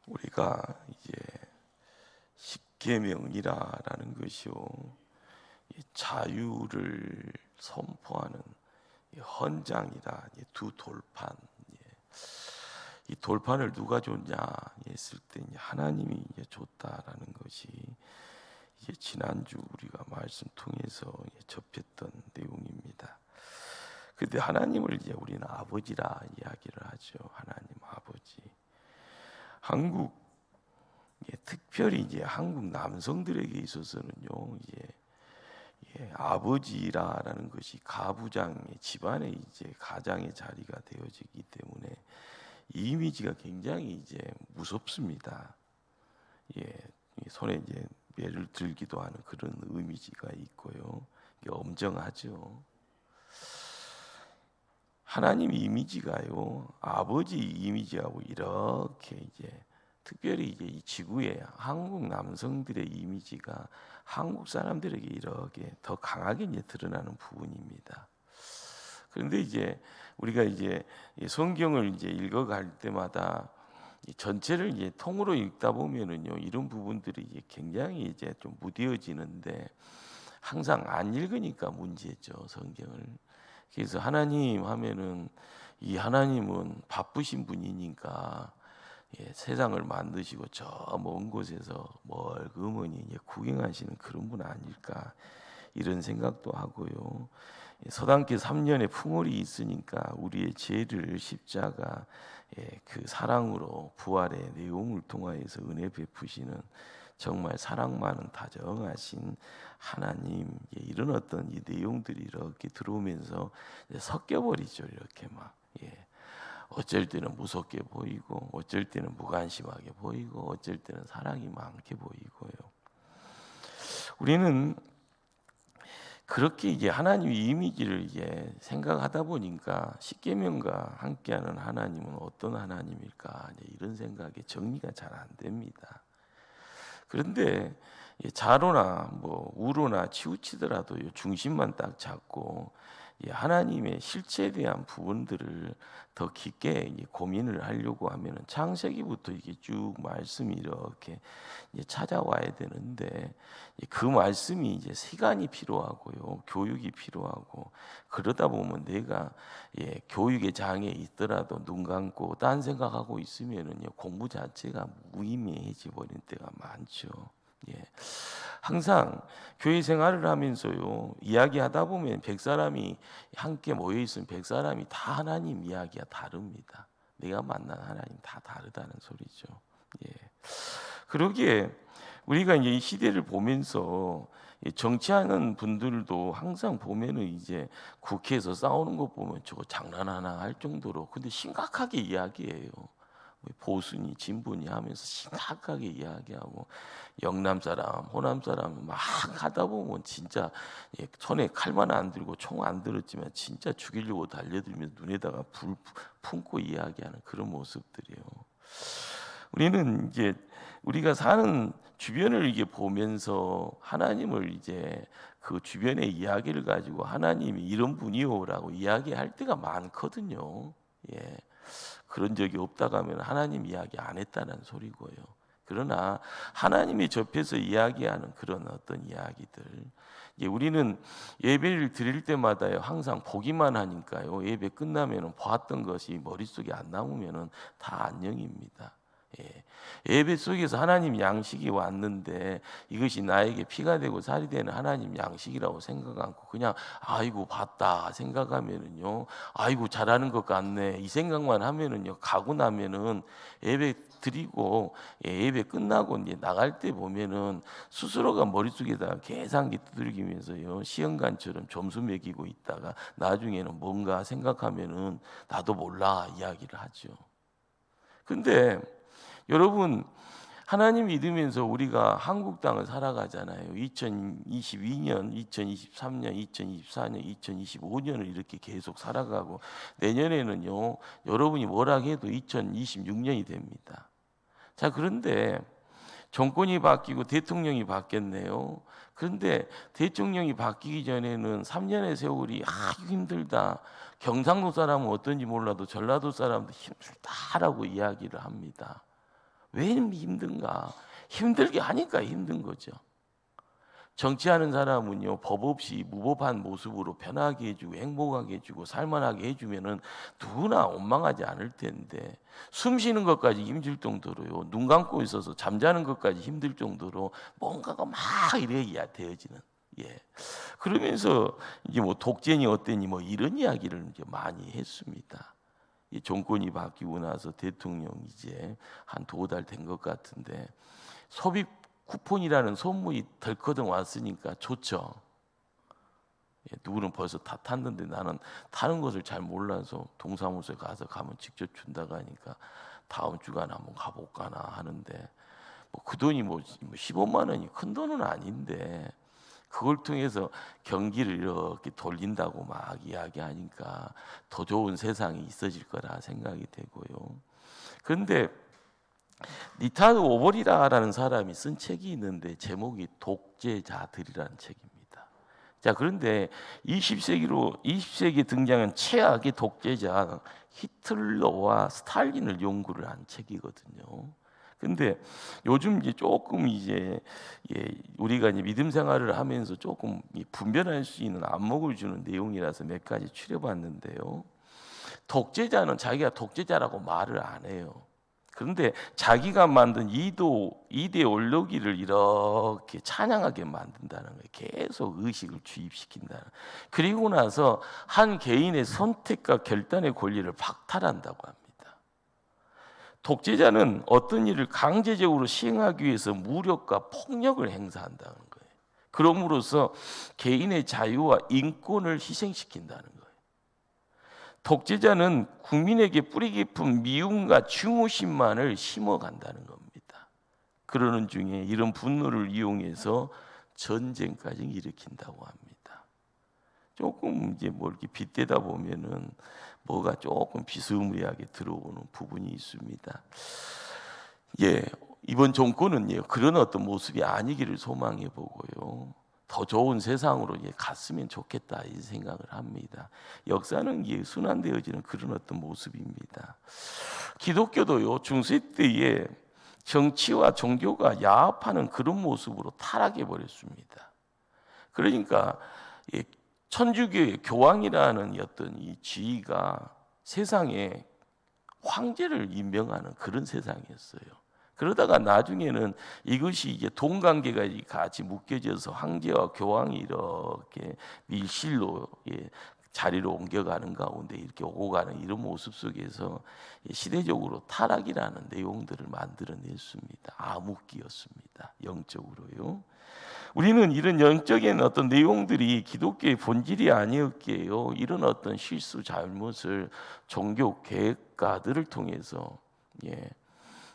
우리가 이제 십계명이라는 것이요, 이 자유를 선포하는 이 헌장이라, 이 두 돌판. 이 돌판을 누가 줬냐 했을 때 하나님이 이제 줬다라는 것이 이제 지난주 우리가 말씀 통해서 접했던 내용입니다. 근데 하나님을 이제 우리는 아버지라 이야기를 하죠. 하나님 아버지. 한국, 특별히 이제 한국 남성들에게 있어서는요, 아버지라는 것이 가부장의 집안의 이제 가장의 자리가 되어지기 때문에 이 이미지가 굉장히 이제 무섭습니다. 손에 이제 매를 들기도 하는 그런 이미지가 있고요. 이게 엄정하죠. 하나님 이미지가요, 아버지 이미지하고 이렇게 이제 특별히 이제 이 지구의 한국 남성들의 이미지가 한국 사람들에게 이렇게 더 강하게 이제 드러나는 부분입니다. 그런데 이제 우리가 이제 성경을 이제 읽어갈 때마다 전체를 이제 통으로 읽다 보면은요, 이런 부분들이 이제 굉장히 이제 좀 무뎌지는데 항상 안 읽으니까 문제죠, 성경을. 그래서 하나님 하면은 이 하나님은 바쁘신 분이니까 세상을 만드시고 저 먼 곳에서 멀그머니 구경하시는 그런 분 아닐까, 이런 생각도 하고요. 서당계 3년의 풍월이 있으니까 우리의 죄를 십자가 그 사랑으로 부활의 내용을 통하여서 은혜 베푸시는 정말 사랑 많은 다정하신 하나님, 이런 어떤 이 내용들이 이렇게 들어오면서 섞여버리죠. 이렇게 막 어쩔 때는 무섭게 보이고, 어쩔 때는 무관심하게 보이고, 어쩔 때는 사랑이 많게 보이고요. 우리는 그렇게 이제 하나님 이미지를 이제 생각하다 보니까 십계명과 함께하는 하나님은 어떤 하나님일까, 이런 생각에 정리가 잘 안 됩니다. 그런데 자로나 우로나 치우치더라도 중심만 딱 잡고 하나님의 실체에 대한 부분들을 더 깊게 고민을 하려고 하면은 창세기부터 이게 쭉 말씀이 이렇게 찾아와야 되는데, 그 말씀이 이제 시간이 필요하고요, 교육이 필요하고, 그러다 보면 내가 교육의 장애 있더라도 눈 감고 딴 생각하고 있으면은요, 공부 자체가 무의미해져 버린 때가 많죠. 항상 교회 생활을 하면서요, 이야기하다 보면 100사람이 함께 모여 있으면 100사람이 다 하나님 이야기가 다릅니다. 내가 만난 하나님 다 다르다는 소리죠. 그러기에 우리가 이제 이 시대를 보면서 정치하는 분들도 항상 보면은 이제 국회에서 싸우는 거 보면 저거 장난하나 할 정도로, 근데 심각하게 이야기해요. 보수니 진보니 하면서 심각하게 이야기하고, 영남 사람, 호남 사람 막 하다 보면 진짜 손에 칼만 안 들고 총 안 들었지만 진짜 죽이려고 달려들면서 눈에다가 불 품고 이야기하는 그런 모습들이에요. 우리는 이제 우리가 사는 주변을 이게 보면서 하나님을 이제 그 주변의 이야기를 가지고 하나님이 이런 분이요라고 이야기할 때가 많거든요. 그런 적이 없다고 하면 하나님 이야기 안 했다는 소리고요. 그러나 하나님이 접해서 이야기하는 그런 어떤 이야기들, 우리는 예배를 드릴 때마다요, 항상 보기만 하니까요, 예배 끝나면은 봤던 것이 머릿속에 안 남으면은 다 안녕입니다. 예배 속에서 하나님 양식이 왔는데 이것이 나에게 피가 되고 살이 되는 하나님 양식이라고 생각 않고 그냥 아이고 봤다 생각하면은요, 아이고 잘하는 것 같네 이 생각만 하면은요, 가고 나면은 예배 드리고 예배 끝나고 이제 나갈 때 보면은 스스로가 머릿속에다가 계산기 두들기면서요, 시험관처럼 점수 매기고 있다가 나중에는 뭔가 생각하면은 나도 몰라 이야기를 하죠. 근데 여러분, 하나님 믿으면서 우리가 한국 땅을 살아가잖아요. 2022년, 2023년, 2024년, 2025년을 이렇게 계속 살아가고, 내년에는요, 여러분이 뭐라 해도 2026년이 됩니다. 자, 그런데 정권이 바뀌고 대통령이 바뀌었네요. 그런데 대통령이 바뀌기 전에는 3년의 세월이 아주 힘들다, 경상도 사람은 어떤지 몰라도 전라도 사람도 힘들다라고 이야기를 합니다. 왜 힘든가? 힘들게 하니까 힘든 거죠. 정치하는 사람은요, 법 없이 무법한 모습으로 편하게 해주고 행복하게 해주고 살만하게 해주면은 누구나 원망하지 않을 텐데, 숨 쉬는 것까지 힘들 정도로요, 눈 감고 있어서 잠자는 것까지 힘들 정도로 뭔가가 막 이래야 되어지는. 예. 그러면서 이제 뭐 독재니 어때니 뭐 이런 이야기를 이제 많이 했습니다. 이 정권이 바뀌고 나서 대통령 이제 한 2달 된 것 같은데, 소비 쿠폰이라는 소문이 덜커덩 왔으니까 좋죠. 예, 누구는 벌써 다 탔는데 나는 타는 것을 잘 몰라서 동사무소에 가면 직접 준다고 하니까 다음 주간에 한번 가볼까나 하는데, 뭐 그 돈이 뭐 15만 원이 큰 돈은 아닌데 그걸 통해서 경기를 이렇게 돌린다고 막 이야기하니까 더 좋은 세상이 있어질 거라 생각이 되고요. 그런데 리타드 오버리라라는 사람이 쓴 책이 있는데 제목이 독재자들이라는 책입니다. 자, 그런데 20세기에 등장한 최악의 독재자 히틀러와 스탈린을 연구를 한 책이거든요. 근데 요즘 이제 조금 이제 우리가 이제 믿음 생활을 하면서 조금 분별할 수 있는 안목을 주는 내용이라서 몇 가지 추려봤는데요. 독재자는 자기가 독재자라고 말을 안 해요. 그런데 자기가 만든 이데올로기를 이렇게 찬양하게 만든다는 거예요. 계속 의식을 주입시킨다는. 그리고 나서 한 개인의 선택과 결단의 권리를 박탈한다고 합니다. 독재자는 어떤 일을 강제적으로 시행하기 위해서 무력과 폭력을 행사한다는 거예요. 그럼으로써 개인의 자유와 인권을 희생시킨다는 거예요. 독재자는 국민에게 뿌리 깊은 미움과 증오심만을 심어간다는 겁니다. 그러는 중에 이런 분노를 이용해서 전쟁까지 일으킨다고 합니다. 조금 이제 뭐 이렇게 빗대다 보면은 뭐가 조금 비스무리하게 들어오는 부분이 있습니다. 예, 이번 정권은 그런 어떤 모습이 아니기를 소망해 보고요. 더 좋은 세상으로 갔으면 좋겠다 이 생각을 합니다. 역사는 순환되어지는 그런 어떤 모습입니다. 기독교도요, 중세 때에 정치와 종교가 야합하는 그런 모습으로 타락해 버렸습니다. 그러니까 천주교의 교황이라는 어떤 이 지위가 세상에 황제를 임명하는 그런 세상이었어요. 그러다가 나중에는 이것이 이제 동관계가 같이 묶여져서 황제와 교황이 이렇게 밀실로 자리로 옮겨가는 가운데 이렇게 오고 가는 이런 모습 속에서 시대적으로 타락이라는 내용들을 만들어냈습니다. 암흑기였습니다. 영적으로요. 우리는 이런 영적인 어떤 내용들이 기독교의 본질이 아니었기에요. 이런 어떤 실수 잘못을 종교 계획가들을 통해서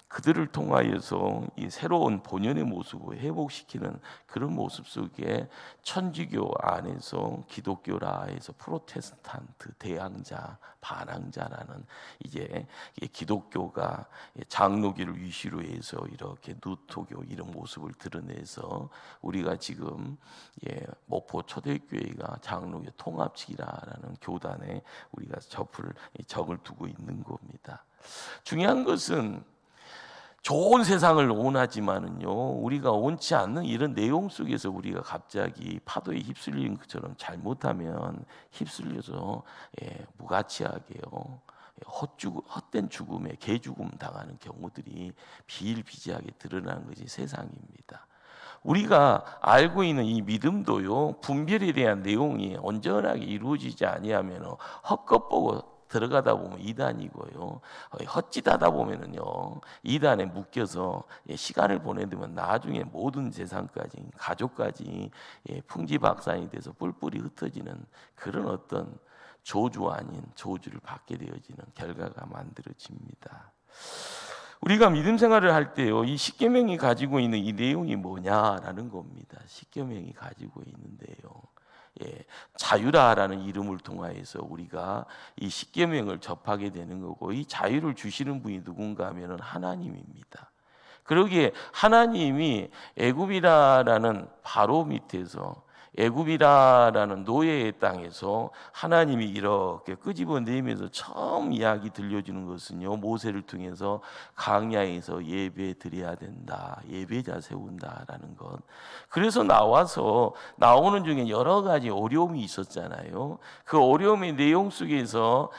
그들을 통하여서 이 새로운 본연의 모습을 회복시키는 그런 모습 속에 천주교 안에서 기독교라 해서 프로테스탄트, 대항자, 반항자라는 이제 기독교가 장로교를 위시로 해서 이렇게 누토교 이런 모습을 드러내서 우리가 지금 목포 초대교회가 장로교 통합치기라는 교단에 우리가 적을 두고 있는 겁니다. 중요한 것은 좋은 세상을 원하지만은요, 우리가 원치 않는 이런 내용 속에서 우리가 갑자기 파도에 휩쓸리는 것처럼 잘못하면 휩쓸려서 무가치하게요, 헛된 죽음에 개죽음 당하는 경우들이 비일비재하게 드러나는 것이 세상입니다. 우리가 알고 있는 이 믿음도요, 분별에 대한 내용이 온전하게 이루어지지 아니하면 헛것보고 들어가다 보면 이단이고요. 헛짓하다 보면은요, 이단에 묶여서 시간을 보내면 나중에 모든 재산까지, 가족까지 풍지박산이 돼서 뿔뿔이 흩어지는 그런 어떤 저주 아닌 저주를 받게 되어지는 결과가 만들어집니다. 우리가 믿음 생활을 할 때요, 이 십계명이 가지고 있는 이 내용이 뭐냐라는 겁니다. 십계명이 가지고 있는데요, 자유라라는 이름을 통하여서 우리가 이 십계명을 접하게 되는 거고, 이 자유를 주시는 분이 누군가 하면은 하나님입니다. 그러기에 하나님이 애굽이라는 바로 밑에서 애굽이라는 노예의 땅에서 하나님이 이렇게 끄집어내면서 처음 이야기 들려주는 것은요, 모세를 통해서 광야에서 예배 드려야 된다, 예배자 세운다라는 것. 그래서 나오는 중에 여러 가지 어려움이 있었잖아요. 그 어려움의 내용 속에서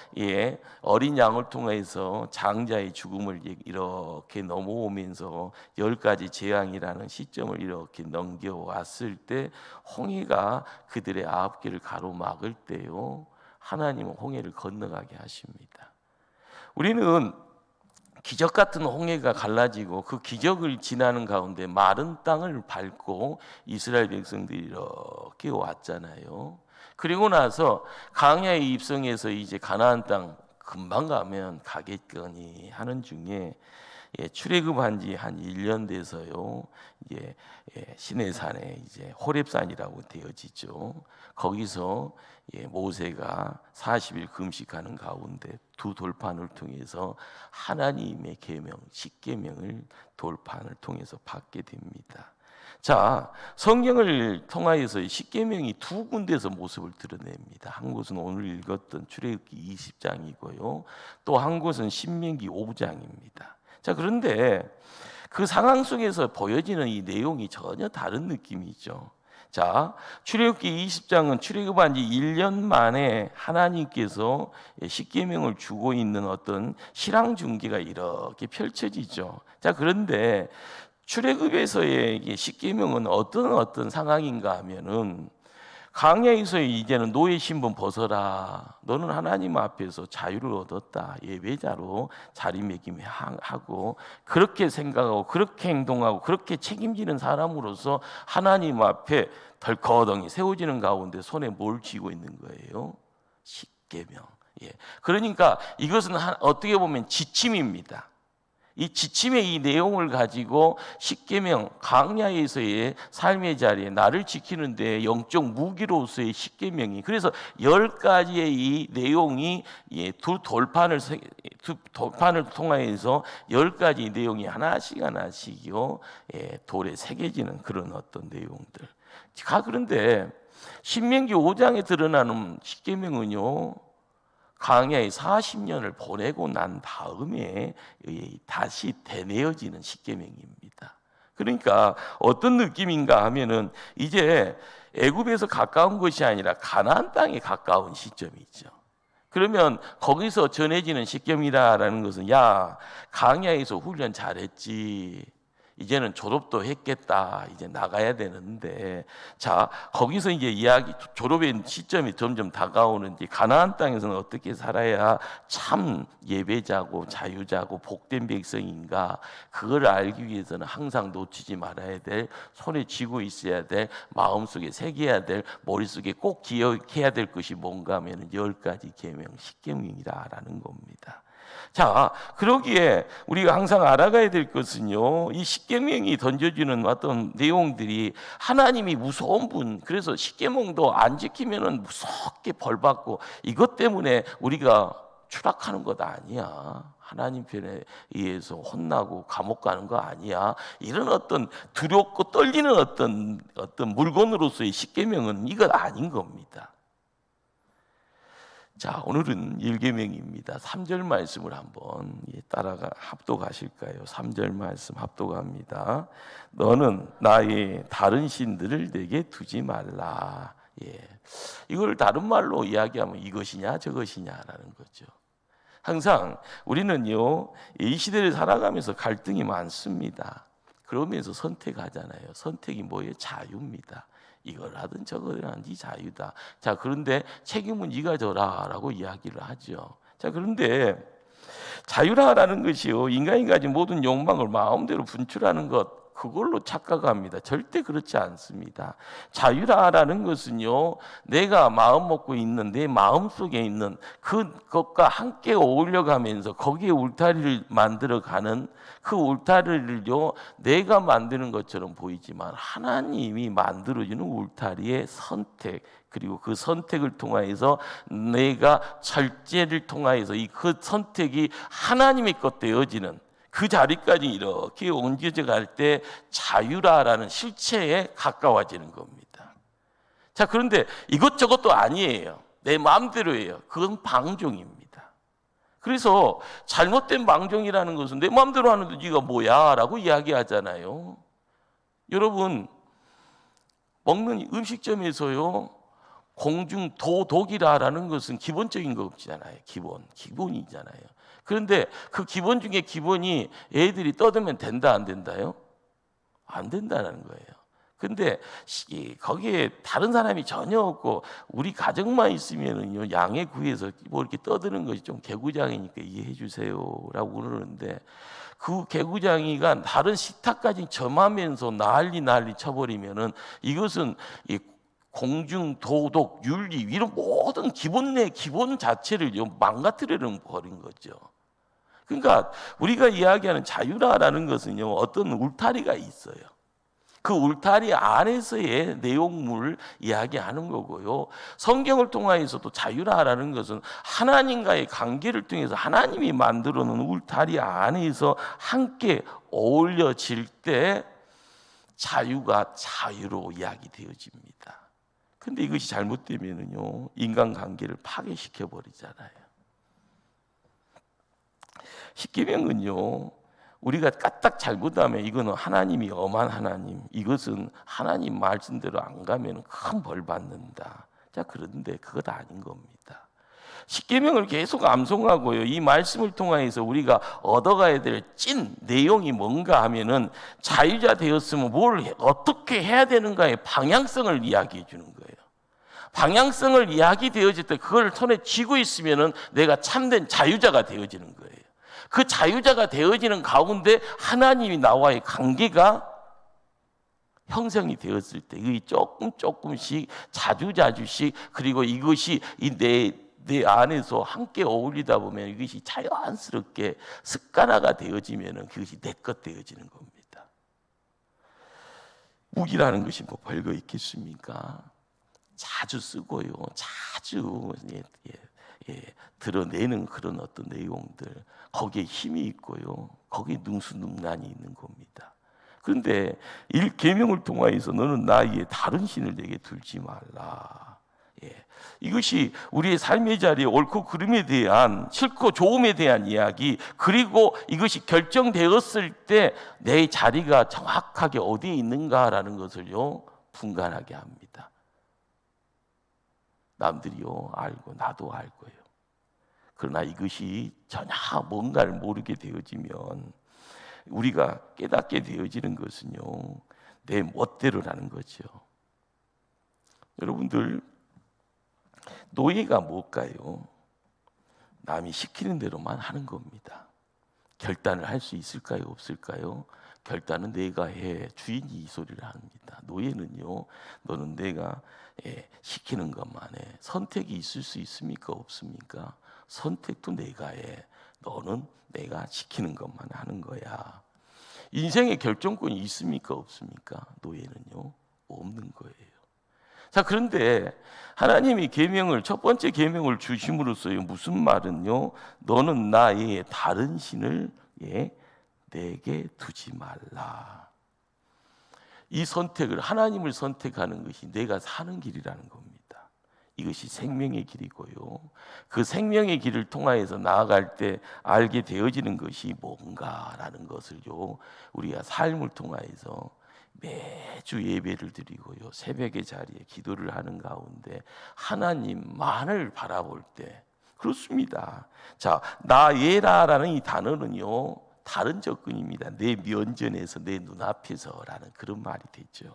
어린 양을 통해서 장자의 죽음을 이렇게 넘어오면서 10가지 재앙이라는 시점을 이렇게 넘겨왔을 때 홍해가 그들의 앞길을 가로막을 때요, 하나님은 홍해를 건너가게 하십니다. 우리는 기적 같은 홍해가 갈라지고 그 기적을 지나는 가운데 마른 땅을 밟고 이스라엘 백성들이 이렇게 왔잖아요. 그리고 나서 광야에 입성해서 이제 가나안 땅 금방 가면 가겠거니 하는 중에 출애굽한 지 한 1년 돼서요, 이제 시내산에 이제 호렙산이라고 되어지죠. 거기서 모세가 40일 금식하는 가운데 두 돌판을 통해서 하나님의 계명, 십계명을 돌판을 통해서 받게 됩니다. 자, 성경을 통하여서 십계명이 두 군데서 모습을 드러냅니다. 한 곳은 오늘 읽었던 출애굽기 20장이고요. 또 한 곳은 신명기 5장입니다. 자, 그런데 그 상황 속에서 보여지는 이 내용이 전혀 다른 느낌이죠. 자, 출애굽기 20장은 출애굽한 지 1년 만에 하나님께서 십계명을 주고 있는 어떤 실황 중계가 이렇게 펼쳐지죠. 자, 그런데 출애굽에서의 십계명은 어떤 상황인가 하면은, 광야에서 이제는 노예 신분 벗어라. 너는 하나님 앞에서 자유를 얻었다. 예배자로 자리매김하고 그렇게 생각하고 그렇게 행동하고 그렇게 책임지는 사람으로서 하나님 앞에 덜커덩이 세워지는 가운데 손에 뭘 쥐고 있는 거예요? 십계명. 그러니까 이것은 어떻게 보면 지침입니다. 이 지침의 이 내용을 가지고 십계명, 광야에서의 삶의 자리에 나를 지키는데 영적 무기로서의 십계명이, 그래서 10가지의 이 내용이 두 돌판을 통하여서 10가지 내용이 하나씩이요, 돌에 새겨지는 그런 어떤 내용들. 그런데 신명기 5장에 드러나는 십계명은요, 광야에 40년을 보내고 난 다음에 다시 되뇌어지는 십계명입니다. 그러니까 어떤 느낌인가 하면은, 이제 애굽에서 가까운 것이 아니라 가나안 땅에 가까운 시점이죠. 그러면 거기서 전해지는 십계명이라는 것은, 야, 광야에서 훈련 잘했지, 이제는 졸업도 했겠다, 이제 나가야 되는데, 자, 거기서 이제 이야기, 졸업의 시점이 점점 다가오는지, 가나안 땅에서는 어떻게 살아야 참 예배자고 자유자고 복된 백성인가, 그걸 알기 위해서는 항상 놓치지 말아야 될, 손에 쥐고 있어야 될, 마음속에 새겨야 될, 머릿속에 꼭 기억해야 될 것이 뭔가 하면 10가지 계명, 십계명이라는 겁니다. 자, 그러기에 우리가 항상 알아가야 될 것은요, 이 십계명이 던져주는 어떤 내용들이 하나님이 무서운 분, 그래서 십계명도 안 지키면은 무섭게 벌받고 이것 때문에 우리가 추락하는 것 아니야, 하나님 편에 의해서 혼나고 감옥 가는 거 아니야, 이런 어떤 두렵고 떨리는 어떤 물건으로서의 십계명은 이것 아닌 겁니다. 자, 오늘은 1계명입니다. 3절 말씀을 한번 따라가 합독하실까요? 3절 말씀 합독합니다. 너는 나의 다른 신들을 내게 두지 말라. 이걸 다른 말로 이야기하면 이것이냐 저것이냐라는 거죠. 항상 우리는요, 이 시대를 살아가면서 갈등이 많습니다. 그러면서 선택하잖아요. 선택이 뭐예요? 자유입니다. 이걸 하든 저걸 하든 네 자유다. 자, 그런데 책임은 네가 져라라고 이야기를 하죠. 자, 그런데 자유라는 것이요, 인간이 가진 모든 욕망을 마음대로 분출하는 것, 그걸로 착각합니다. 절대 그렇지 않습니다. 자유라는 것은요, 내가 마음 먹고 있는 내 마음 속에 있는 그것과 함께 어울려가면서 거기에 울타리를 만들어가는, 그 울타리를요, 내가 만드는 것처럼 보이지만 하나님이 만들어주는 울타리의 선택, 그리고 그 선택을 통하여서 내가 절제를 통하여서 그 선택이 하나님의 것 되어지는 그 자리까지 이렇게 옮겨져 갈 때 자유라라는 실체에 가까워지는 겁니다. 자, 그런데 이것저것도 아니에요. 내 마음대로예요. 그건 방종입니다. 그래서 잘못된 방종이라는 것은 내 마음대로 하는데 네가 뭐야? 라고 이야기하잖아요. 여러분, 먹는 음식점에서요, 공중도덕이라는 것은 기본적인 거 없잖아요. 기본이잖아요. 그런데 그 기본 중에 기본이 애들이 떠들면 된다, 안 된다요? 안 된다는 거예요. 근데 거기에 다른 사람이 전혀 없고 우리 가정만 있으면은요, 양해 구해서 뭐 이렇게 떠드는 것이 좀 개구장이니까 이해해 주세요라고 그러는데, 그 개구장이가 다른 식탁까지 점하면서 난리 쳐버리면은 이것은 이 공중 도덕 윤리 이런 모든 기본 자체를 망가뜨려 버린 거죠. 그러니까 우리가 이야기하는 자유라는 것은요, 어떤 울타리가 있어요. 그 울타리 안에서의 내용물을 이야기하는 거고요. 성경을 통하여서도 자유라는 것은 하나님과의 관계를 통해서 하나님이 만들어 놓은 울타리 안에서 함께 어울려질 때 자유가 자유로 이야기되어집니다. 근데 이것이 잘못되면은요, 인간관계를 파괴시켜 버리잖아요. 십계명은요, 우리가 까딱 잘못하면 이거는 하나님이 엄한 하나님, 이것은 하나님 말씀대로 안 가면 큰 벌 받는다. 자, 그런데 그것 아닌 겁니다. 십계명을 계속 암송하고요, 이 말씀을 통해서 우리가 얻어가야 될 찐 내용이 뭔가 하면은 자유자 되었으면 뭘 어떻게 해야 되는가의 방향성을 이야기해 주는 거예요. 방향성을 이야기되어질 때 그걸 손에 쥐고 있으면은 내가 참된 자유자가 되어지는 거예요. 그 자유자가 되어지는 가운데 하나님이 나와의 관계가 형성이 되었을 때, 이 조금씩 자주씩, 그리고 이것이 내 안에서 함께 어울리다 보면 이것이 자연스럽게 습관화가 되어지면 그것이 내 것 되어지는 겁니다. 무기라는 것이 뭐 별거 있겠습니까? 자주 쓰고요, 자주 드러내는 그런 어떤 내용들, 거기에 힘이 있고요, 거기에 능수능란이 있는 겁니다. 그런데 1계명을 통하여서 너는 나의 다른 신을 내게 두지 말라. 이것이 우리의 삶의 자리에 옳고 그름에 대한, 싫고 좋음에 대한 이야기, 그리고 이것이 결정되었을 때 내 자리가 정확하게 어디에 있는가라는 것을요, 분간하게 합니다. 남들이요 알고 나도 알 거예요. 그러나 이것이 전혀 뭔가를 모르게 되어지면 우리가 깨닫게 되어지는 것은요, 내 멋대로라는 거죠. 여러분들, 노예가 뭘까요? 남이 시키는 대로만 하는 겁니다. 결단을 할 수 있을까요? 없을까요? 결단은 내가 해. 주인이 이 소리를 합니다. 노예는요, 너는 내가 시키는 것만 해. 선택이 있을 수 있습니까? 없습니까? 선택도 내가 해. 너는 내가 시키는 것만 하는 거야. 인생의 결정권이 있습니까? 없습니까? 노예는요, 없는 거예요. 자, 그런데 하나님이 계명을, 첫 번째 계명을 주심으로써요, 무슨 말은요, 너는 나의 다른 신을 내게 두지 말라. 이 선택을, 하나님을 선택하는 것이 내가 사는 길이라는 겁니다. 이것이 생명의 길이고요, 그 생명의 길을 통하여서 나아갈 때 알게 되어지는 것이 뭔가라는 것을요, 우리가 삶을 통하여서 매주 예배를 드리고요, 새벽의 자리에 기도를 하는 가운데 하나님만을 바라볼 때, 그렇습니다. 자, 나예라라는 이 단어는요, 다른 접근입니다. 내 면전에서, 내 눈앞에서라는 그런 말이 되죠.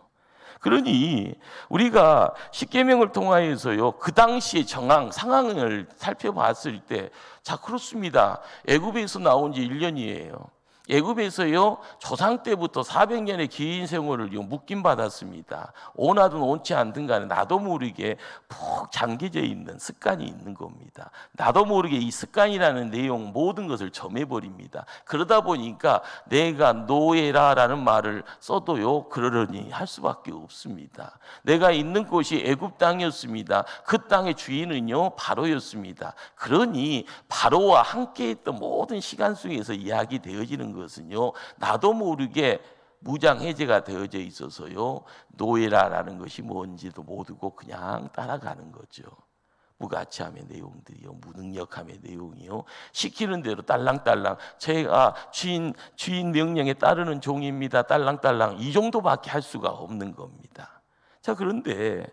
그러니 우리가 십계명을 통하여서요, 그 당시의 상황을 살펴봤을 때, 자, 그렇습니다. 애굽에서 나온 지 1년이에요. 애굽에서요, 조상 때부터 400년의 긴 세월을 묶임 받았습니다. 오나든 온치 않든 간에 나도 모르게 푹 잠겨져 있는 습관이 있는 겁니다. 나도 모르게 이 습관이라는 내용 모든 것을 점해버립니다. 그러다 보니까 내가 노예라라는 말을 써도요, 그러려니 할 수밖에 없습니다. 내가 있는 곳이 애굽 땅이었습니다. 그 땅의 주인은요, 바로였습니다. 그러니 바로와 함께했던 모든 시간 속에서 이야기되어지는 것은요, 나도 모르게 무장 해제가 되어져 있어서요, 노예라는 것이 뭔지도 모르고 그냥 따라가는 거죠. 무가치함의 내용들이요, 무능력함의 내용이요, 시키는 대로 딸랑딸랑 제가 주인 명령에 따르는 종입니다, 딸랑딸랑, 이 정도밖에 할 수가 없는 겁니다. 자, 그런데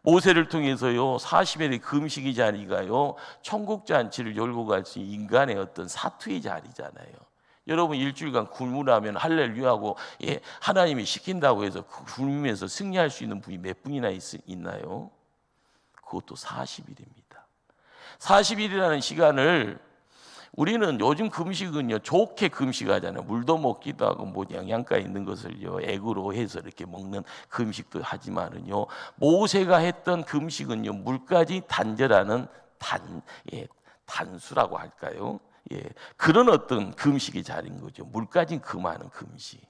모세를 통해서요 40일의 금식의 자리가요 천국 잔치를 열고 갈 수 있는 인간의 어떤 사투의 자리잖아요. 여러분 일주일간 굶으라면 할렐루야하고 하나님이 시킨다고 해서 굶으면서 승리할 수 있는 분이 몇 분이나 있나요? 그것도 40일입니다. 40일이라는 시간을 우리는 요즘 금식은요 좋게 금식하잖아요. 물도 먹기도 하고 뭐 영양가 있는 것을요 액으로 해서 이렇게 먹는 금식도 하지만은요, 모세가 했던 금식은요 물까지 단절하는 단수라고 할까요? 그런 어떤 금식의 자리인 거죠. 물까지 금하는 금식.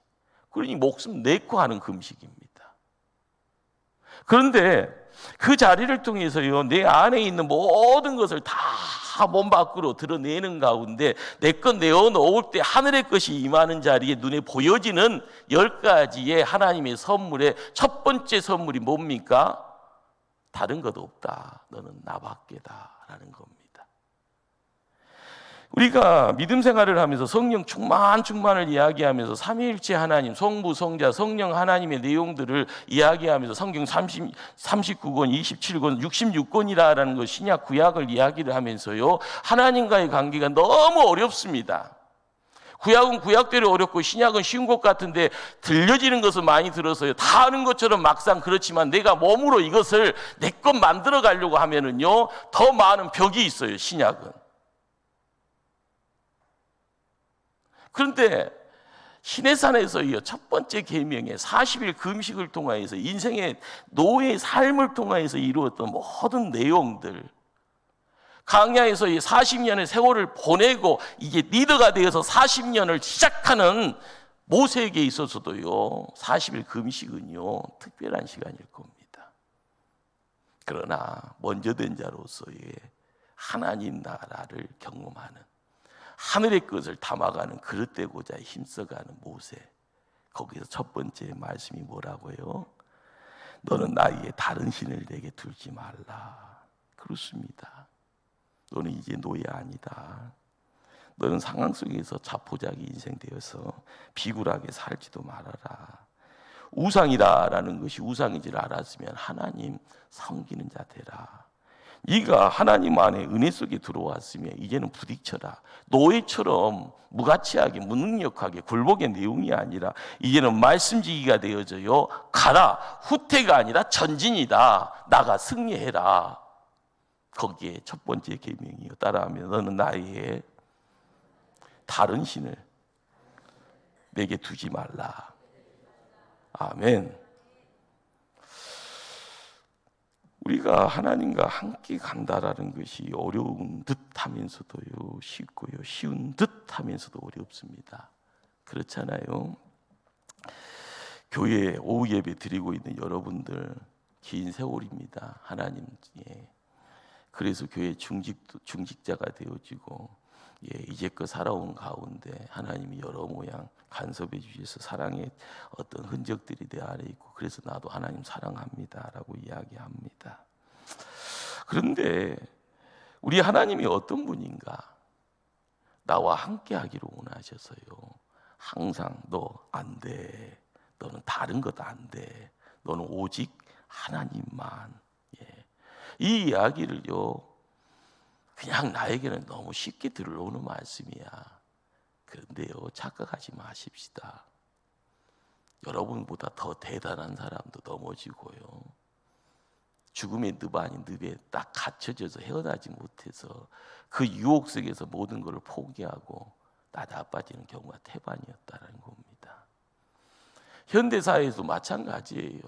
그러니 목숨 내고 하는 금식입니다. 그런데 그 자리를 통해서요 내 안에 있는 모든 것을 다 몸 밖으로 드러내는 가운데 내 것 내어놓을 때 하늘의 것이 임하는 자리에 눈에 보여지는 10가지의 하나님의 선물의 첫 번째 선물이 뭡니까? 다른 것 없다, 너는 나밖에다 라는 겁니다. 우리가 믿음 생활을 하면서 성령 충만을 이야기하면서 삼위일체 하나님, 성부, 성자, 성령 하나님의 내용들을 이야기하면서 성경 39권, 27권, 66권이라는 것 신약 구약을 이야기를 하면서요 하나님과의 관계가 너무 어렵습니다. 구약은 구약대로 어렵고 신약은 쉬운 것 같은데 들려지는 것은 많이 들어서요 다 아는 것처럼 막상 그렇지만 내가 몸으로 이것을 내 것 만들어 가려고 하면은요 더 많은 벽이 있어요. 신약은. 그런데 시내산에서의 첫 번째 계명의 40일 금식을 통하여서 인생의 노예의 삶을 통하여서 이루었던 모든 내용들, 광야에서 이 40년의 세월을 보내고 이게 리더가 되어서 40년을 시작하는 모세에게 있어서도요 40일 금식은요 특별한 시간일 겁니다. 그러나 먼저 된 자로서의 하나님 나라를 경험하는, 하늘의 것을 담아가는 그릇 되고자 힘써가는 모세, 거기서 첫 번째 말씀이 뭐라고요? 너는 나에게 다른 신을 내게 두지 말라. 그렇습니다. 너는 이제 노예 아니다. 너는 상황 속에서 자포자기 인생 되어서 비굴하게 살지도 말아라. 우상이다라는 것이 우상인 줄 알았으면 하나님 섬기는 자 되라. 네가 하나님 안에 은혜 속에 들어왔으면 이제는 부딪혀라. 노예처럼 무가치하게 무능력하게 굴복의 내용이 아니라 이제는 말씀지기가 되어져요. 가라. 후퇴가 아니라 전진이다. 나가 승리해라. 거기에 첫 번째 계명이요. 따라하면 너는 나의 다른 신을 내게 두지 말라. 아멘. 우리가 하나님과 함께 간다라는 것이 어려운 듯 하면서도요 쉽고요, 쉬운 듯 하면서도 어렵습니다. 그렇잖아요. 교회 오후 예배 드리고 있는 여러분들 긴 세월입니다. 하나님께. 그래서 교회 중직자가 되어지고 이제껏 살아온 가운데 하나님이 여러 모양 간섭해 주셔서 사랑의 어떤 흔적들이 내 안에 있고 그래서 나도 하나님 사랑합니다라고 이야기합니다. 그런데 우리 하나님이 어떤 분인가? 나와 함께 하기를 원하셔서요 항상 너 안 돼, 너는 다른 것 안 돼, 너는 오직 하나님만. 이 이야기를요 그냥 나에게는 너무 쉽게 들어오는 말씀이야. 그런데요 착각하지 마십시다. 여러분보다 더 대단한 사람도 넘어지고요 죽음의 늪 아닌 늪에 딱 갇혀져서 헤어나지 못해서 그 유혹 속에서 모든 것을 포기하고 나다빠지는 경우가 태반이었다는 겁니다. 현대사회에도 마찬가지예요.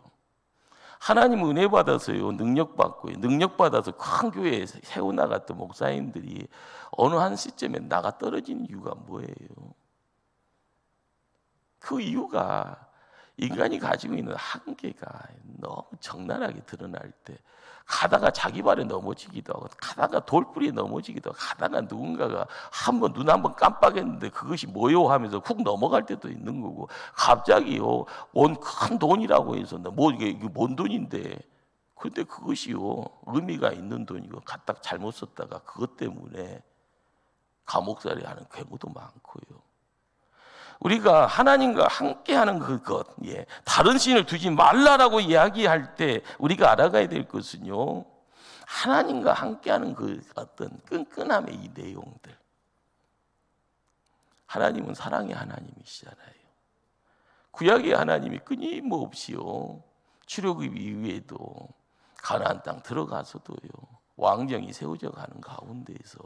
하나님 은혜 받아서요 능력받고요 능력받아서 큰 교회에 세워나갔던 목사님들이 어느 한 시점에 나가 떨어지는 이유가 뭐예요? 그 이유가 인간이 가지고 있는 한계가 너무 적나라하게 드러날 때, 가다가 자기 발에 넘어지기도 하고, 가다가 돌뿌리에 넘어지기도 하고, 가다가 누군가가 눈 한번 깜빡했는데 그것이 뭐요 하면서 훅 넘어갈 때도 있는 거고, 갑자기요 온 큰 돈이라고 해서 이게 뭔 돈인데, 근데 그것이요 의미가 있는 돈이고 갖다 잘못 썼다가 그것 때문에 감옥살이 하는 경우도 많고요. 우리가 하나님과 함께하는 그것, 다른 신을 두지 말라라고 이야기할 때 우리가 알아가야 될 것은요, 하나님과 함께하는 그 어떤 끈끈함의 이 내용들. 하나님은 사랑의 하나님이시잖아요. 구약의 하나님이 끊임없이요, 출애굽 이후에도 가나안 땅 들어가서도요, 왕정이 세워져 가는 가운데에서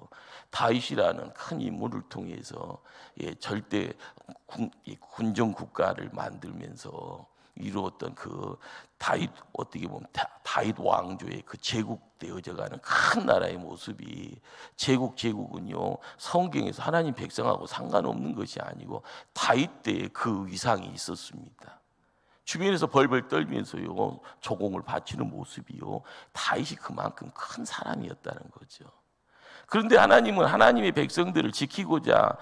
다윗이라는 큰 인물을 통해서 절대 군정 국가를 만들면서 이루었던 그 다윗, 어떻게 보면 다윗 왕조의 그 제국되어져 가는 큰 나라의 모습이, 제국은요 성경에서 하나님 백성하고 상관없는 것이 아니고 다윗 때의 그 위상이 있었습니다. 주변에서 벌벌 떨면서요 조공을 바치는 모습이요, 다윗이 그만큼 큰 사람이었다는 거죠. 그런데 하나님은 하나님의 백성들을 지키고자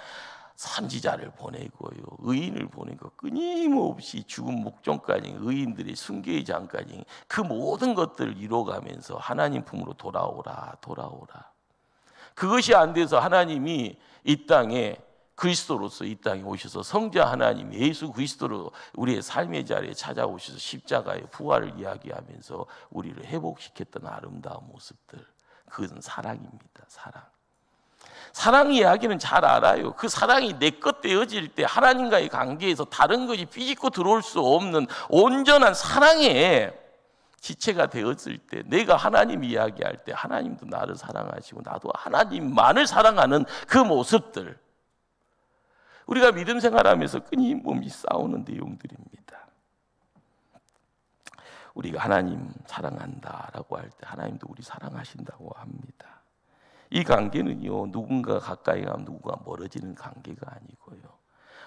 선지자를 보내고요, 의인을 보내고, 끊임없이 죽은 목전까지 의인들의 순교의 장까지 그 모든 것들을 이뤄가면서 하나님 품으로 돌아오라. 그것이 안 돼서 하나님이 이 땅에 그리스도로서 이 땅에 오셔서 성자 하나님 예수 그리스도로 우리의 삶의 자리에 찾아오셔서 십자가의 부활을 이야기하면서 우리를 회복시켰던 아름다운 모습들, 그것은 사랑입니다. 사랑 이야기는 잘 알아요. 그 사랑이 내 것 되어질 때 하나님과의 관계에서 다른 것이 비집고 들어올 수 없는 온전한 사랑의 지체가 되었을 때, 내가 하나님 이야기할 때 하나님도 나를 사랑하시고 나도 하나님만을 사랑하는 그 모습들, 우리가 믿음 생활하면서 끊임없이 싸우는 내용들입니다. 우리가 하나님 사랑한다라고 할 때 하나님도 우리 사랑하신다고 합니다. 이 관계는요, 누군가 가까이 가면 누군가 멀어지는 관계가 아니고요,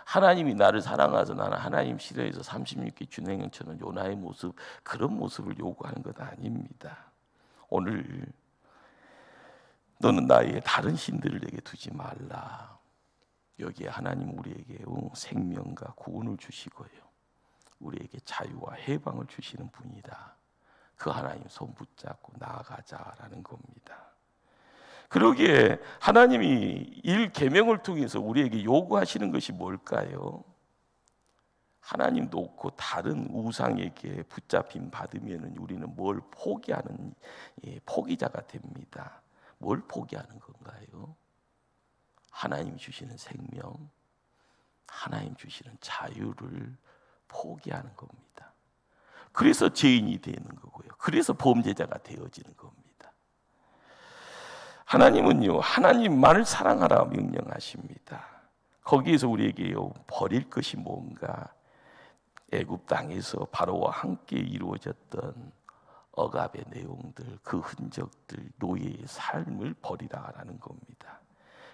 하나님이 나를 사랑하셔서 나는 하나님 싫어해서 36기 준행처럼 요나의 모습, 그런 모습을 요구하는 것 아닙니다. 오늘 너는 나의 다른 신들을 내게 두지 말라. 여기에 하나님 우리에게 생명과 구원을 주시고요, 우리에게 자유와 해방을 주시는 분이다. 그 하나님 손 붙잡고 나아가자라는 겁니다. 그러기에 하나님이 1계명을 통해서 우리에게 요구하시는 것이 뭘까요? 하나님 놓고 다른 우상에게 붙잡힘 받으면 우리는 뭘 포기하는 포기자가 됩니다. 뭘 포기하는 건가요? 하나님 주시는 생명, 하나님 주시는 자유를 포기하는 겁니다. 그래서 죄인이 되는 거고요, 그래서 범죄자가 되어지는 겁니다. 하나님은요, 하나님만을 사랑하라 명령하십니다. 거기에서 우리에게요 버릴 것이 뭔가, 애굽 땅에서 바로와 함께 이루어졌던 억압의 내용들, 그 흔적들, 노예의 삶을 버리라라는 겁니다.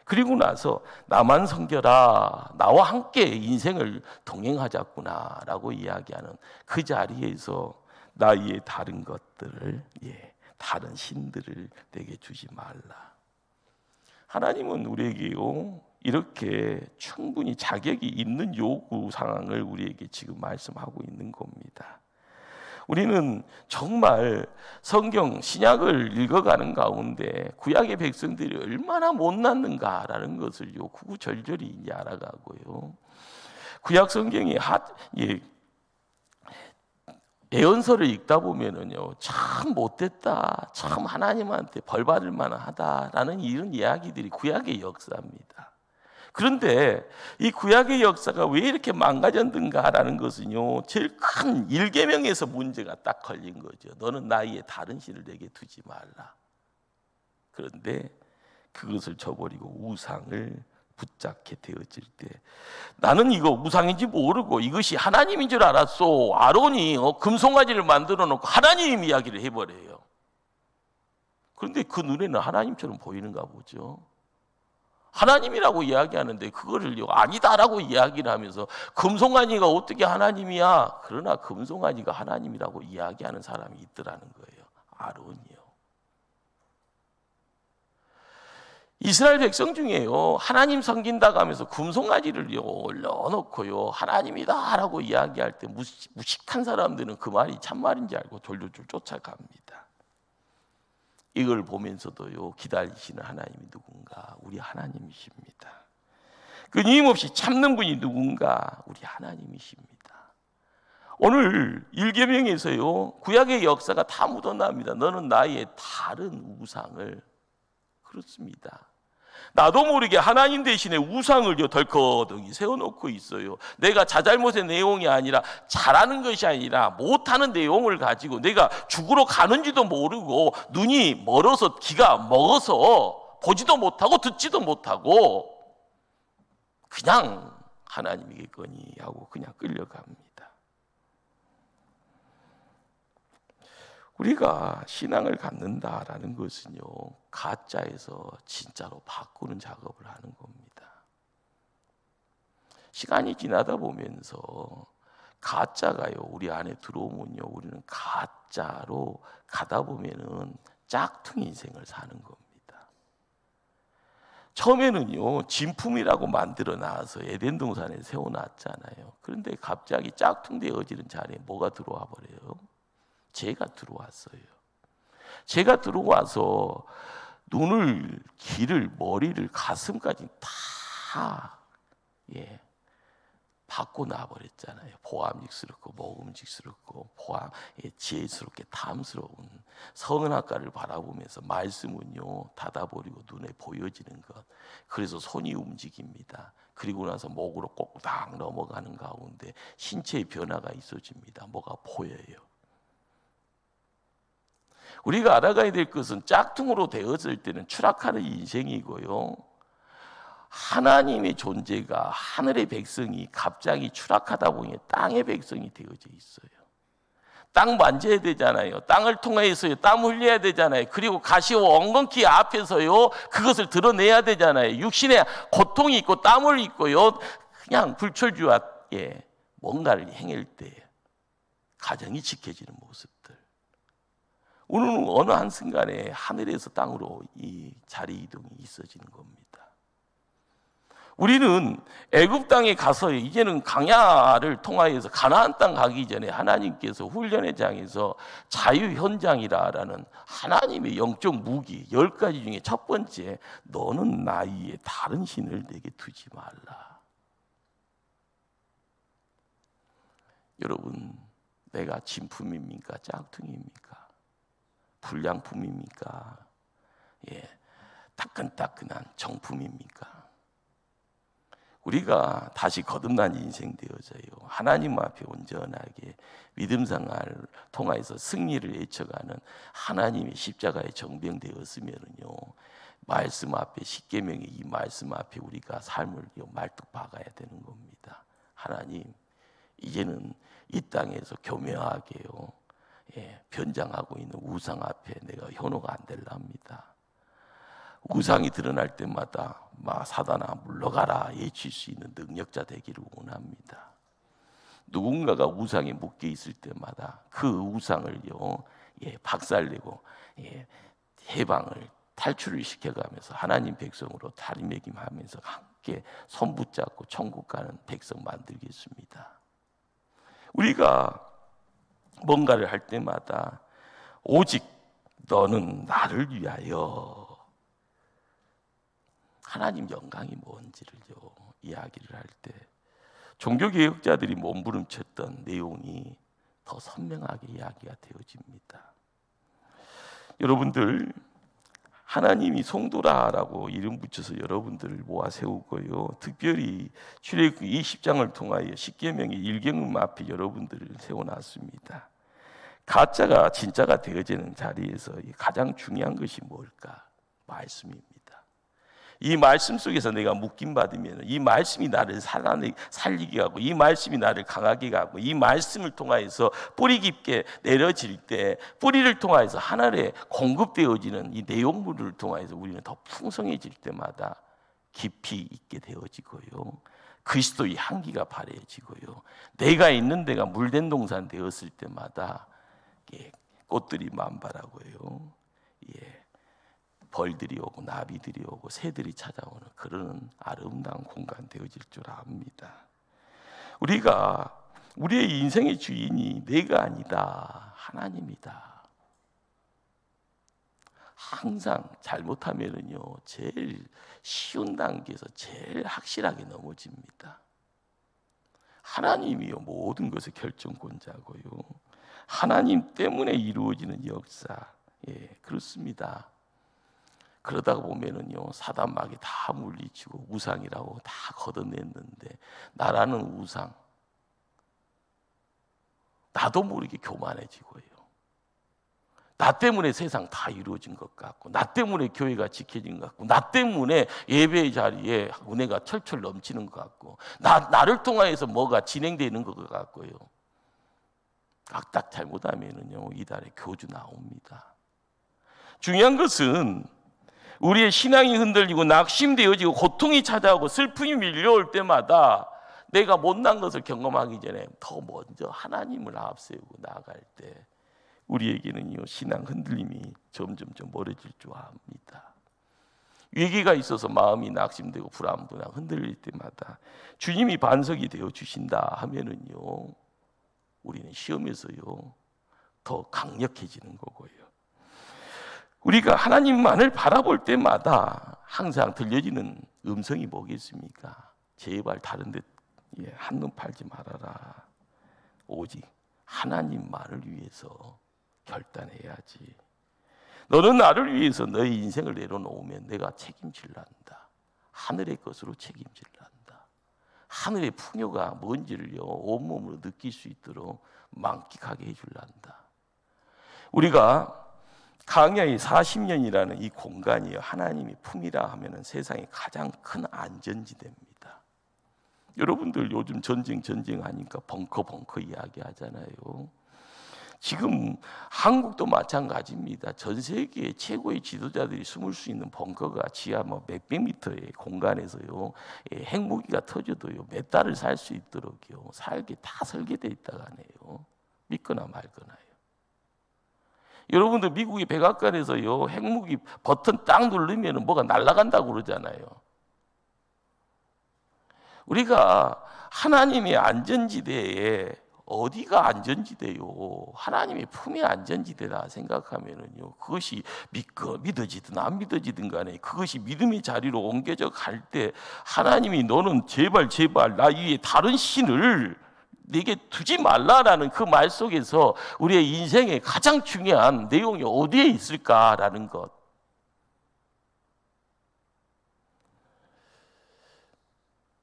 그리고 나서 나만 섬겨라, 나와 함께 인생을 동행하자꾸나라고 이야기하는 그 자리에서 나의 다른 것들을, 다른 신들을 내게 주지 말라. 하나님은 우리에게요 이렇게 충분히 자격이 있는 요구 상황을 우리에게 지금 말씀하고 있는 겁니다. 우리는 정말 성경 신약을 읽어가는 가운데 구약의 백성들이 얼마나 못났는가라는 것을 구구절절히 이제 알아가고요, 구약 성경이 예언서를 읽다 보면은요, 참 못됐다, 참 하나님한테 벌 받을 만하다라는 이런 이야기들이 구약의 역사입니다. 그런데 이 구약의 역사가 왜 이렇게 망가졌는가라는 것은요, 제일 큰 1계명에서 문제가 딱 걸린 거죠. 너는 나의 다른 신을 내게 두지 말라. 그런데 그것을 저버리고 우상을 붙잡게 되어질 때, 나는 이거 우상인지 모르고 이것이 하나님인 줄 알았어. 아론이 금송아지를 만들어 놓고 하나님 이야기를 해버려요. 그런데 그 눈에는 하나님처럼 보이는가 보죠. 하나님이라고 이야기하는데 그거를요 아니다라고 이야기를 하면서 금송아지가 어떻게 하나님이야? 그러나 금송아지가 하나님이라고 이야기하는 사람이 있더라는 거예요. 아론이요. 이스라엘 백성 중에요 하나님 섬긴다고 하면서 금송아지를요 올려놓고요 하나님이다라고 이야기할 때 무식한 사람들은 그 말이 참말인지 알고 졸졸졸 쫓아갑니다. 이걸 보면서도요 기다리시는 하나님이 누군가? 우리 하나님이십니다. 끊임없이 참는 분이 누군가? 우리 하나님이십니다. 오늘 일계명에서요 구약의 역사가 다 묻어납니다. 너는 나의 다른 우상을, 그렇습니다. 나도 모르게 하나님 대신에 우상을요 덜커덩이 세워놓고 있어요. 내가 자잘못의 내용이 아니라 잘하는 것이 아니라 못하는 내용을 가지고 내가 죽으러 가는지도 모르고 눈이 멀어서 귀가 먹어서 보지도 못하고 듣지도 못하고 그냥 하나님이겠거니 하고 그냥 끌려갑니다. 우리가 신앙을 갖는다라는 것은요 가짜에서 진짜로 바꾸는 작업을 하는 겁니다. 시간이 지나다 보면서 가짜가요 우리 안에 들어오면요 우리는 가짜로 가다 보면은 짝퉁 인생을 사는 겁니다. 처음에는요 진품이라고 만들어 놔서 에덴 동산에 세워놨잖아요. 그런데 갑자기 짝퉁 되어지는 자리에 뭐가 들어와 버려요? 죄가 들어왔어요. 죄가 들어와서 눈을, 귀를, 머리를, 가슴까지 다 바꿔 놔버렸잖아요. 보암직스럽고 먹음직스럽고 지혜스럽게 탐스러운 성은학과를 바라보면서 말씀은요 닫아버리고 눈에 보여지는 것. 그래서 손이 움직입니다. 그리고 나서 목으로 꼭딱 넘어가는 가운데 신체의 변화가 있어집니다. 뭐가 보여요. 우리가 알아가야 될 것은 짝퉁으로 되었을 때는 추락하는 인생이고요 하나님의 존재가 하늘의 백성이 갑자기 추락하다 보니 땅의 백성이 되어져 있어요. 땅 만져야 되잖아요. 땅을 통해서요 땀 흘려야 되잖아요. 그리고 가시와 엉겅퀴 앞에서요 그것을 드러내야 되잖아요. 육신에 고통이 있고 땀을 있고요 그냥 불철주야 뭔가를 행할 때 가정이 지켜지는 모습들. 오늘은 어느 한순간에 하늘에서 땅으로 이 자리 이동이 있어지는 겁니다. 우리는 애굽 땅에 가서 이제는 광야를 통하여서 가나안 땅 가기 전에 하나님께서 훈련의 장에서 자유 현장이라는 하나님의 영적 무기 10가지 중에 첫 번째, 너는 나 위에 다른 신을 내게 두지 말라. 여러분, 내가 진품입니까? 짝퉁입니까? 불량품입니까? 따끈따끈한 정품입니까? 우리가 다시 거듭난 인생 되어져요. 하나님 앞에 온전하게 믿음 생활을 통해서 승리를 외쳐가는 하나님의 십자가에 정병되었으면요, 말씀 앞에 십계명의 이 말씀 앞에 우리가 삶을 말뚝 박아야 되는 겁니다. 하나님, 이제는 이 땅에서 교묘하게요, 변장하고 있는 우상 앞에 내가 현호가 안 될랍니다. 우상이 드러날 때마다 사단아 물러가라 외칠 수 있는 능력자 되기를 원합니다. 누군가가 우상에 묶여 있을 때마다 그 우상을요 박살내고 해방을 탈출을 시켜가면서 하나님 백성으로 다리매김하면서 함께 손붙잡고 천국 가는 백성 만들겠습니다. 우리가 뭔가를 할 때마다 오직 너는 나를 위하여, 하나님 영광이 뭔지를요 이야기를 할 때 종교개혁자들이 몸부림쳤던 내용이 더 선명하게 이야기가 되어집니다. 여러분들, 하나님이 성도라라고 이름 붙여서 여러분들을 모아 세우고요, 특별히 출애굽기 20장을 통하여 십계명의 일경음 앞에 여러분들을 세워놨습니다. 가짜가 진짜가 되어지는 자리에서 가장 중요한 것이 뭘까? 말씀입니다. 이 말씀 속에서 내가 묶임 받으면 이 말씀이 나를 살리게 하고, 이 말씀이 나를 강하게 하고, 이 말씀을 통하여서 뿌리 깊게 내려질 때 뿌리를 통하여서 하늘에 공급되어지는 이 내용물을 통하여서 우리는 더 풍성해질 때마다 깊이 있게 되어지고요. 그리스도의 향기가 바래지고요. 내가 있는 데가 물된 동산 되었을 때마다 꽃들이 만발하고요. 벌들이 오고 나비들이 오고 새들이 찾아오는 그런 아름다운 공간 되어질 줄 압니다. 우리가 우리의 인생의 주인이 내가 아니다, 하나님이다. 항상 잘못하면은요, 제일 쉬운 단계에서 제일 확실하게 넘어집니다. 하나님이요 모든 것의 결정권자고요. 하나님 때문에 이루어지는 역사, 그렇습니다. 그러다가 보면은요, 사단마귀 다 물리치고 우상이라고 다 걷어냈는데 나라는 우상, 나도 모르게 교만해지고요. 나 때문에 세상 다 이루어진 것 같고, 나 때문에 교회가 지켜진 것 같고, 나 때문에 예배의 자리에 은혜가 철철 넘치는 것 같고, 나를 통하여서 뭐가 진행되는 것 같고요. 딱 잘못하면은요, 이달에 교주 나옵니다. 중요한 것은 우리의 신앙이 흔들리고 낙심되어지고 고통이 찾아오고 슬픔이 밀려올 때마다 내가 못난 것을 경험하기 전에 더 먼저 하나님을 앞세우고 나아갈 때 우리에게는요, 신앙 흔들림이 점점 멀어질 줄 압니다. 위기가 있어서 마음이 낙심되고 불안불안 흔들릴 때마다 주님이 반석이 되어 주신다 하면은요, 우리는 시험에서요 더 강력해지는 거고요. 우리가 하나님만을 바라볼 때마다 항상 들려지는 음성이 뭐겠습니까? 제발 다른 데 한눈 팔지 말아라. 오직 하나님만을 위해서 결단해야지. 너는 나를 위해서 너의 인생을 내려놓으면 내가 책임질란다. 하늘의 것으로 책임질란다. 하늘의 풍요가 뭔지를요 온몸으로 느낄 수 있도록 만끽하게 해줄란다. 우리가 강야의 40년이라는 이 공간이요, 하나님이 품이라 하면은 세상의 가장 큰 안전지대입니다. 여러분들 요즘 전쟁하니까 벙커 이야기 하잖아요. 지금 한국도 마찬가지입니다. 전 세계 최고의 지도자들이 숨을 수 있는 벙커가 지하 몇백 미터의 공간에서요, 핵무기가 터져도요 몇 달을 살 수 있도록요 살게 다 설계되어 있다고 하네요. 믿거나 말거나요. 여러분들 미국의 백악관에서요 핵무기 버튼 딱 누르면 뭐가 날아간다고 그러잖아요. 우리가 하나님의 안전지대에 어디가 안전지대요? 하나님의 품이 안전지대라 생각하면은요, 그것이 믿어지든 안 믿어지든 간에 그것이 믿음의 자리로 옮겨져 갈 때 하나님이 너는 제발 나 위에 다른 신을 내게 두지 말라라는 그 말 속에서 우리의 인생의 가장 중요한 내용이 어디에 있을까라는 것.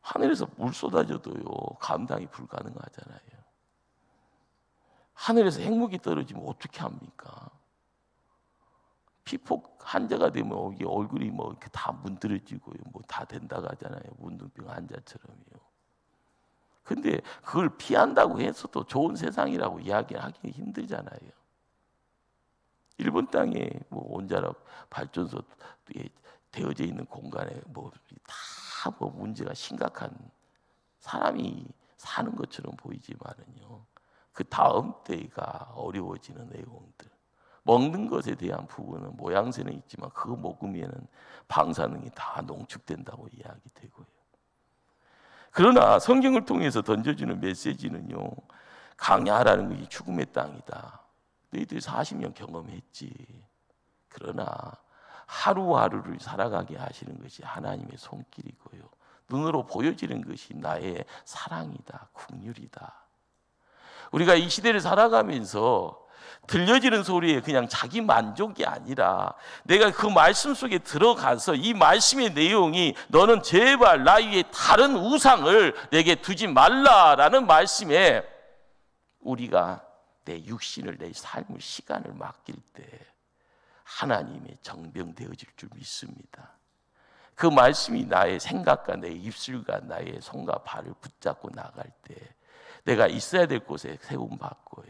하늘에서 물 쏟아져도요 감당이 불가능하잖아요. 하늘에서 핵무기 떨어지면 어떻게 합니까? 피폭 환자가 되면 얼굴이 이렇게 다 문드러지고요, 다 된다고 하잖아요. 문둥병 환자처럼요. 근데 그걸 피한다고 해서도 좋은 세상이라고 이야기하기 힘들잖아요. 일본 땅에 원자력 발전소 되어져 있는 공간에 다 문제가 심각한 사람이 사는 것처럼 보이지만은요, 그 다음 때가 어려워지는 내용들, 먹는 것에 대한 부분은 모양새는 있지만 그거 먹으면은 방사능이 다 농축된다고 이야기되고요. 그러나 성경을 통해서 던져주는 메시지는요, 강야라는 것이 죽음의 땅이다. 너희들이 40년 경험했지. 그러나 하루하루를 살아가게 하시는 것이 하나님의 손길이고요, 눈으로 보여지는 것이 나의 사랑이다, 긍휼이다. 우리가 이 시대를 살아가면서 들려지는 소리에 그냥 자기 만족이 아니라 내가 그 말씀 속에 들어가서 이 말씀의 내용이 너는 제발 나 위에 다른 우상을 내게 두지 말라라는 말씀에 우리가 내 육신을, 내 삶을, 시간을 맡길 때 하나님의 정병되어질 줄 믿습니다. 그 말씀이 나의 생각과 내 입술과 나의 손과 발을 붙잡고 나갈 때 내가 있어야 될 곳에 세움받고요,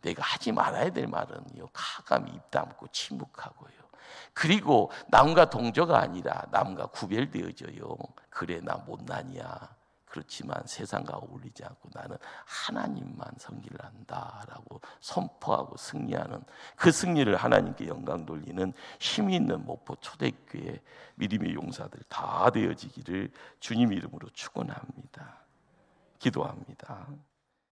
내가 하지 말아야 될 말은요, 가감히 입 다물고 침묵하고요. 그리고 남과 동조가 아니라 남과 구별되어져요. 그래 나 못난이야. 그렇지만 세상과 어울리지 않고 나는 하나님만 섬기를 한다라고 선포하고 승리하는, 그 승리를 하나님께 영광 돌리는 힘이 있는 목포 초대교회 믿음의 용사들 다 되어지기를 주님 이름으로 축원합니다. 기도합니다.